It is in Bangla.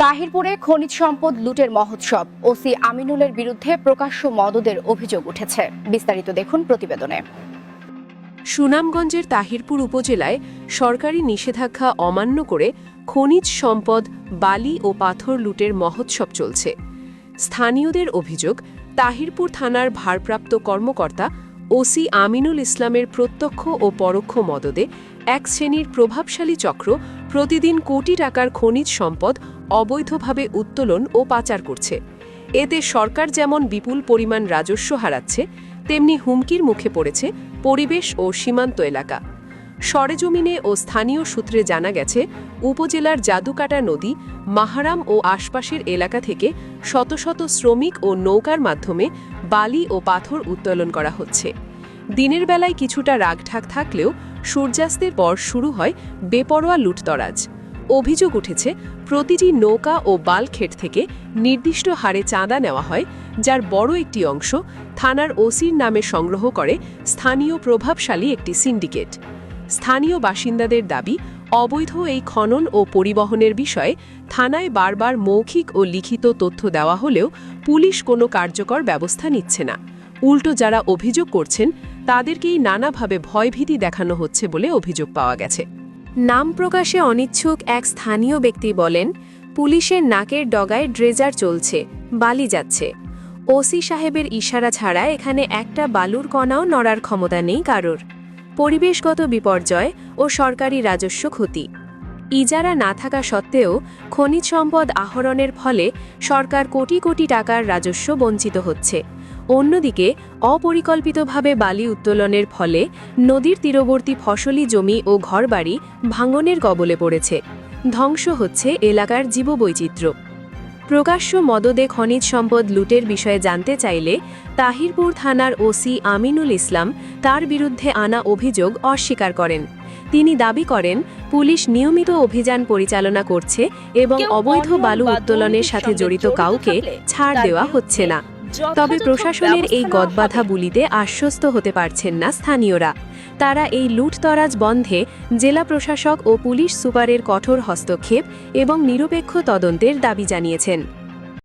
তাহিরপুরে খনিজ সম্পদ লুটের মহোৎসব। ওসি আমিনুলের বিরুদ্ধে প্রকাশ্য মদদের অভিযোগ উঠেছে। বিস্তারিত দেখুন প্রতিবেদনে। সুনামগঞ্জের তাহিরপুর উপজেলায় সরকারি নিষেধাজ্ঞা অমান্য করে খনিজ সম্পদ বালি ও পাথর লুটের মহোৎসব চলছে। স্থানীয়দের অভিযোগ, তাহিরপুর থানার ভারপ্রাপ্ত কর্মকর্তা ওসি আমিনুল ইসলামের প্রত্যক্ষ ও পরোক্ষ মদদে এক শ্রেণীর প্রভাবশালী চক্র প্রতিদিন কোটি টাকার খনিজ সম্পদ অবৈধভাবে উত্তোলন ও পাচার করছে। এতে সরকার যেমন বিপুল পরিমাণ রাজস্ব হারাচ্ছে, তেমনি হুমকির মুখে পড়েছে পরিবেশ ও সীমান্ত এলাকা। সরেজমিনে ও স্থানীয় সূত্রে জানা গেছে, উপজেলার জাদুকাটা নদী, মাহারাম ও আশপাশের এলাকা থেকে শত শত শ্রমিক ও নৌকার মাধ্যমে বালি ও পাথর উত্তোলন করা হচ্ছে। দিনের বেলায় কিছুটা রাগঢাক থাকলেও সূর্যাস্তের পর শুরু হয় বেপরোয়া লুটতরাজ। অভিযোগ উঠেছে, প্রতিটি নৌকা ও বালখেট থেকে নির্দিষ্ট হারে চাঁদা নেওয়া হয়, যার বড় একটি অংশ থানার ওসির নামে সংগ্রহ করে স্থানীয় প্রভাবশালী একটি সিন্ডিকেট। স্থানীয় বাসিন্দাদের দাবি, অবৈধ এই খনন ও পরিবহনের বিষয়ে থানায় বারবার মৌখিক ও লিখিত তথ্য দেওয়া হলেও পুলিশ কোনো কার্যকর ব্যবস্থা নিচ্ছে না। উল্টো যারা অভিযোগ করছেন তাদেরকেই নানাভাবে ভয়ভীতি দেখানো হচ্ছে বলে অভিযোগ পাওয়া গেছে। নাম প্রকাশে অনিচ্ছুক এক স্থানীয় ব্যক্তি বলেন, পুলিশের নাকের ডগায় ড্রেজার চলছে, বালি যাচ্ছে। ওসি সাহেবের ইশারা ছাড়া এখানে একটা বালুর কণাও নড়ার ক্ষমতা নেই কারোর। পরিবেশগত বিপর্যয় ও সরকারি রাজস্ব ক্ষতি। ইজারা না থাকা সত্ত্বেও খনিজ সম্পদ আহরণের ফলে সরকার কোটি কোটি টাকার রাজস্ব বঞ্চিত হচ্ছে। অন্যদিকে অপরিকল্পিতভাবে বালি উত্তোলনের ফলে নদীর তীরবর্তী ফসলি জমি ও ঘরবাড়ি ভাঙনের কবলে পড়েছে। ধ্বংস হচ্ছে এলাকার জীববৈচিত্র্য। প্রকাশ্য মদদে খনিজ সম্পদ লুটের বিষয়ে জানতে চাইলে তাহিরপুর থানার ওসি আমিনুল ইসলাম তার বিরুদ্ধে আনা অভিযোগ অস্বীকার করেন। তিনি দাবি করেন, পুলিশ নিয়মিত অভিযান পরিচালনা করছে এবং অবৈধ বালু উত্তোলনের সাথে জড়িত কাউকে ছাড় দেওয়া হচ্ছে না। তবে প্রশাসনের এই গদবাধা বুলিতে আশ্বস্ত হতে পারছেন না স্থানীয়রা। তারা এই লুটতরাজ বন্ধে জেলা প্রশাসক ও পুলিশ সুপারের কঠোর হস্তক্ষেপ এবং নিরপেক্ষ তদন্তের দাবি জানিয়েছেন।